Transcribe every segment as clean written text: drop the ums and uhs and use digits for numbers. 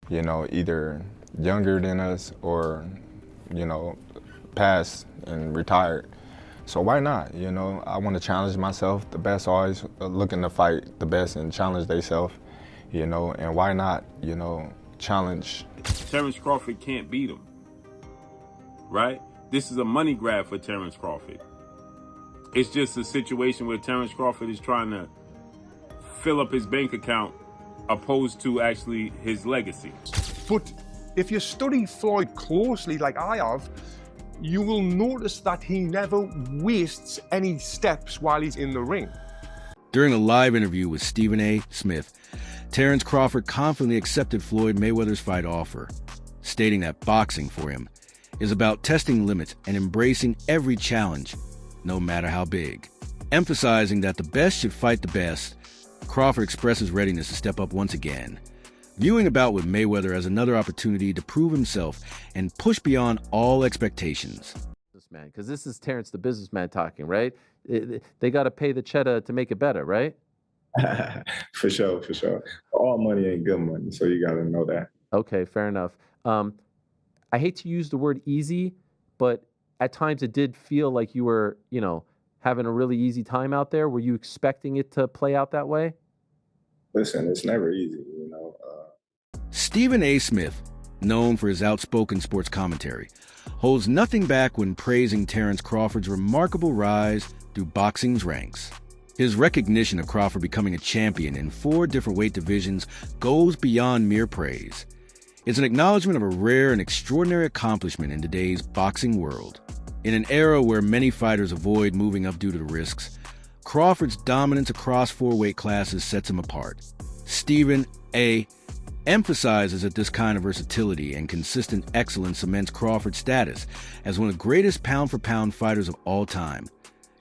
you know, either younger than us or, you know, passed and retired. So why not? You know, I want to challenge myself. The best always looking to fight the best and challenge themselves, you know, and why not, you know, challenge. Terence Crawford can't beat him, right? This is a money grab for Terence Crawford. It's just a situation where Terence Crawford is trying to fill up his bank account opposed to actually his legacy. But if you study Floyd closely, like I have, you will notice that he never wastes any steps while he's in the ring. During a live interview with Stephen A. Smith, Terence Crawford confidently accepted Floyd Mayweather's fight offer, stating that boxing for him is about testing limits and embracing every challenge, no matter how big. Emphasizing that the best should fight the best, Crawford expresses readiness to step up once again, viewing a bout with Mayweather as another opportunity to prove himself and push beyond all expectations. Man, because this is Terence the businessman talking, right? They got to pay the cheddar to make it better, right? For sure, for sure. All money ain't good money, so you got to know that. Okay, fair enough. I hate to use the word easy, but at times it did feel like you were, you know, having a really easy time out there. Were you expecting it to play out that way? Listen, it's never easy, you know. Stephen A. Smith, known for his outspoken sports commentary, holds nothing back when praising Terence Crawford's remarkable rise through boxing's ranks. His recognition of Crawford becoming a champion in 4 different weight divisions goes beyond mere praise. It's an acknowledgement of a rare and extraordinary accomplishment in today's boxing world. In an era where many fighters avoid moving up due to the risks, Crawford's dominance across 4 weight classes sets him apart. Stephen A. emphasizes that this kind of versatility and consistent excellence cements Crawford's status as one of the greatest pound-for-pound fighters of all time,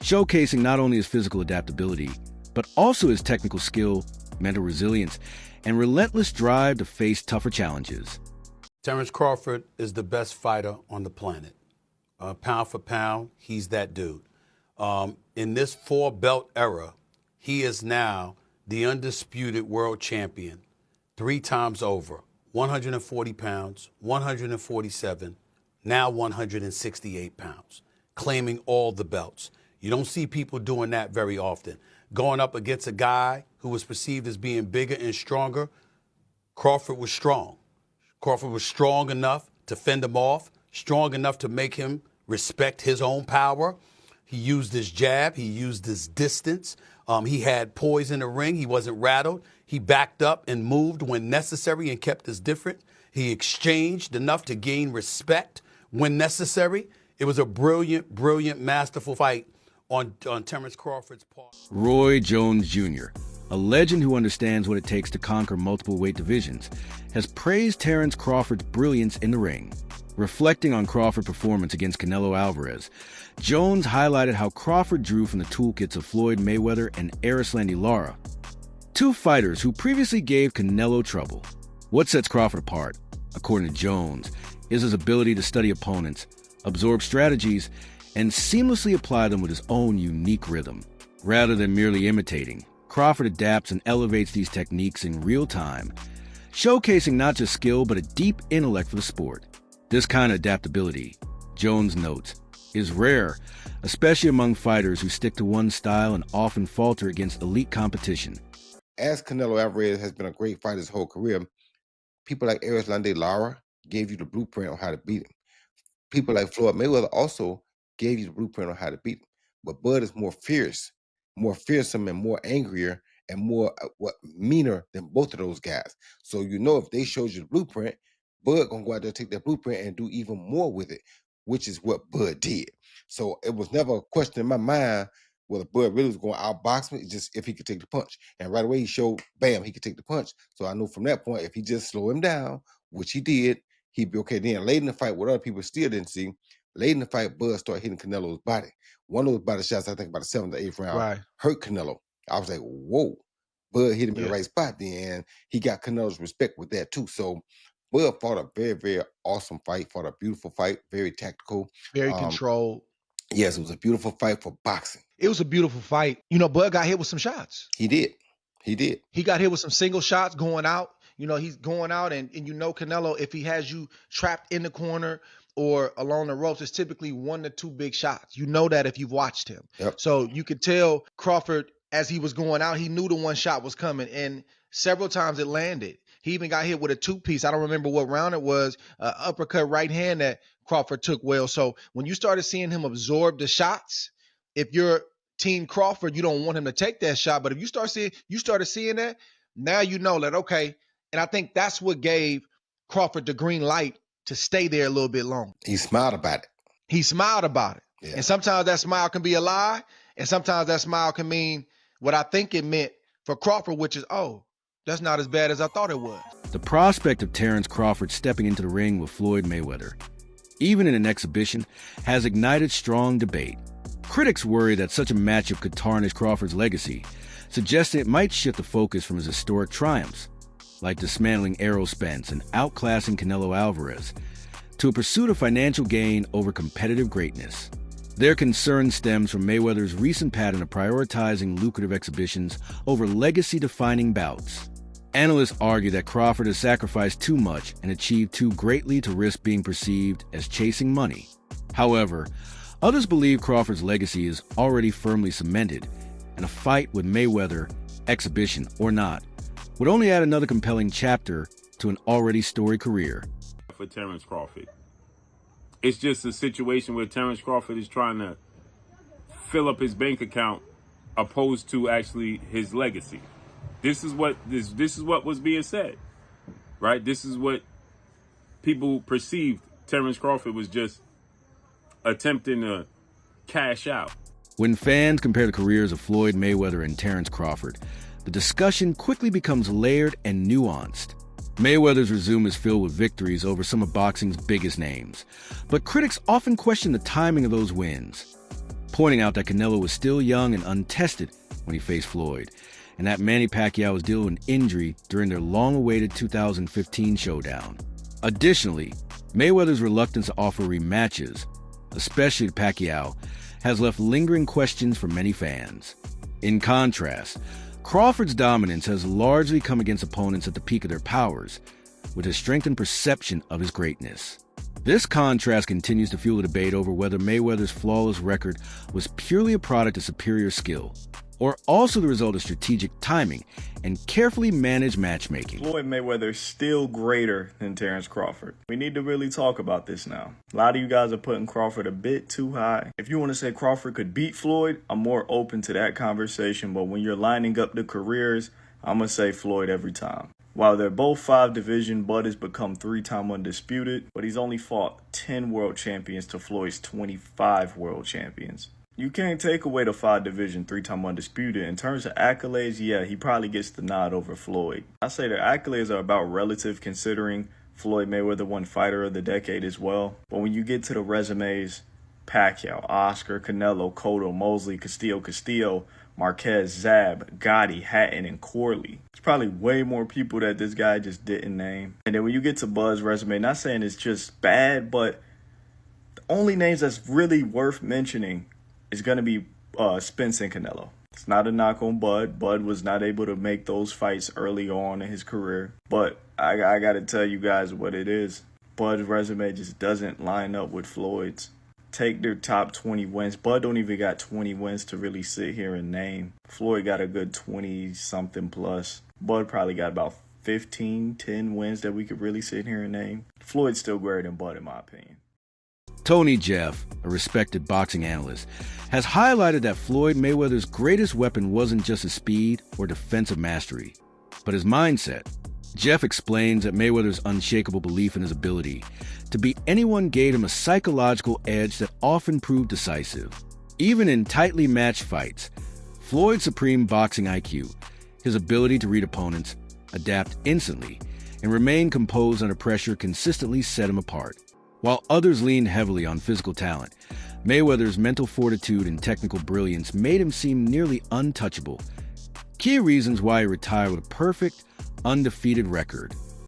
showcasing not only his physical adaptability, but also his technical skill, mental resilience, and relentless drive to face tougher challenges. Terence Crawford is the best fighter on the planet. Pound for pound, he's that dude. In this 4-belt era, he is now the undisputed world champion 3 times over. 140 pounds, 147, now 168 pounds, claiming all the belts. You don't see people doing that very often. Going up against a guy who was perceived as being bigger and stronger, Crawford was strong. Crawford was strong enough to fend him off, strong enough to make him respect his own power. He used his jab. He used his distance. He had poise in the ring. He wasn't rattled. He backed up and moved when necessary and kept his different. He exchanged enough to gain respect when necessary. It was a brilliant, brilliant, masterful fight on Terence Crawford's part. Roy Jones Jr., a legend who understands what it takes to conquer multiple weight divisions, has praised Terence Crawford's brilliance in the ring. Reflecting on Crawford's performance against Canelo Alvarez, Jones highlighted how Crawford drew from the toolkits of Floyd Mayweather and Erislandy Lara, 2 fighters who previously gave Canelo trouble. What sets Crawford apart, according to Jones, is his ability to study opponents, absorb strategies, and seamlessly apply them with his own unique rhythm. Rather than merely imitating, Crawford adapts and elevates these techniques in real time, showcasing not just skill but a deep intellect for the sport. This kind of adaptability, Jones notes, is rare, especially among fighters who stick to one style and often falter against elite competition. As Canelo Alvarez has been a great fighter his whole career, people like Erislandy Lara gave you the blueprint on how to beat him. People like Floyd Mayweather also gave you the blueprint on how to beat him. But Bud is more fierce, more fearsome, and more angrier and more meaner than both of those guys. So you know if they showed you the blueprint, Bud gonna go out there, take that blueprint, and do even more with it, which is what Bud did. So it was never a question in my mind whether Bud really was going to outbox me, just if he could take the punch. And right away he showed, bam, he could take the punch. So I knew from that point, if he just slow him down, which he did, he'd be okay. Then late in the fight, what other people still didn't see, late in the fight, Bud started hitting Canelo's body. One of those body shots, I think about the 7th or 8th round, hurt Canelo. I was like, whoa. Bud hit him in the right spot then, and he got Canelo's respect with that too. So Bud fought a very, very awesome fight, fought a beautiful fight, very tactical. Very controlled. Yes, it was a beautiful fight for boxing. It was a beautiful fight. You know, Bud got hit with some shots. He did. He did. He got hit with some single shots going out. he's going out and Canelo, if he has you trapped in the corner or along the ropes, it's typically 1 to 2 big shots. You know that if you've watched him. Yep. So you could tell Crawford, as he was going out, he knew the one shot was coming, and several times it landed. He even got hit with a 2-piece. I don't remember what round it was, uppercut right hand that Crawford took well. So when you started seeing him absorb the shots, if you're Team Crawford, you don't want him to take that shot. But if you started seeing that, now you know that, okay. And I think that's what gave Crawford the green light to stay there a little bit longer. He smiled about it. He smiled about it. Yeah. And sometimes that smile can be a lie. And sometimes that smile can mean what I think it meant for Crawford, which is, oh, that's not as bad as I thought it was. The prospect of Terence Crawford stepping into the ring with Floyd Mayweather, even in an exhibition, has ignited strong debate. Critics worry that such a matchup could tarnish Crawford's legacy, suggesting it might shift the focus from his historic triumphs, like dismantling Errol Spence and outclassing Canelo Alvarez, to a pursuit of financial gain over competitive greatness. Their concern stems from Mayweather's recent pattern of prioritizing lucrative exhibitions over legacy-defining bouts. Analysts argue that Crawford has sacrificed too much and achieved too greatly to risk being perceived as chasing money. However, others believe Crawford's legacy is already firmly cemented, and a fight with Mayweather, exhibition or not, would only add another compelling chapter to an already storied career. For Terence Crawford, it's just a situation where Terence Crawford is trying to fill up his bank account opposed to actually his legacy. This is what was being said, right? This is what people perceived. Terence Crawford was just attempting to cash out. When fans compare the careers of Floyd Mayweather and Terence Crawford, the discussion quickly becomes layered and nuanced. Mayweather's resume is filled with victories over some of boxing's biggest names, but critics often question the timing of those wins, pointing out that Canelo was still young and untested when he faced Floyd, and that Manny Pacquiao was dealing with an injury during their long-awaited 2015 showdown. Additionally, Mayweather's reluctance to offer rematches, especially to Pacquiao, has left lingering questions for many fans. In contrast, Crawford's dominance has largely come against opponents at the peak of their powers, which has strengthened perception of his greatness. This contrast continues to fuel the debate over whether Mayweather's flawless record was purely a product of superior skill, or also the result of strategic timing and carefully managed matchmaking. Floyd Mayweather is still greater than Terence Crawford. We need to really talk about this now. A lot of you guys are putting Crawford a bit too high. If you want to say Crawford could beat Floyd, I'm more open to that conversation, but when you're lining up the careers, I'm going to say Floyd every time. While they're both 5 division, Bud has become 3-time undisputed, but he's only fought 10 world champions to Floyd's 25 world champions. You can't take away the 5 division, 3-time undisputed. In terms of accolades, yeah, he probably gets the nod over Floyd. I say their accolades are about relative, considering Floyd Mayweather won Fighter of the Decade as well. But when you get to the resumes, Pacquiao, Oscar, Canelo, Cotto, Mosley, Castillo, Marquez, Zab, Gotti, Hatton, and Corley. There's probably way more people that this guy just didn't name. And then when you get to Bud's resume, not saying it's just bad, but the only names that's really worth mentioning is going to be Spence and Canelo. It's not a knock on Bud. Bud was not able to make those fights early on in his career. But I got to tell you guys what it is. Bud's resume just doesn't line up with Floyd's. Take their top 20 wins. Bud don't even got 20 wins to really sit here and name. Floyd got a good 20-something plus. Bud probably got about 10 wins that we could really sit here and name. Floyd's still greater than Bud in my opinion. Tony Jeff, a respected boxing analyst, has highlighted that Floyd Mayweather's greatest weapon wasn't just his speed or defensive mastery, but his mindset. Jeff explains that Mayweather's unshakable belief in his ability to beat anyone gave him a psychological edge that often proved decisive. Even in tightly matched fights, Floyd's supreme boxing IQ, his ability to read opponents, adapt instantly, and remain composed under pressure consistently set him apart. While others leaned heavily on physical talent, Mayweather's mental fortitude and technical brilliance made him seem nearly untouchable. Key reasons why he retired with a perfect, undefeated record.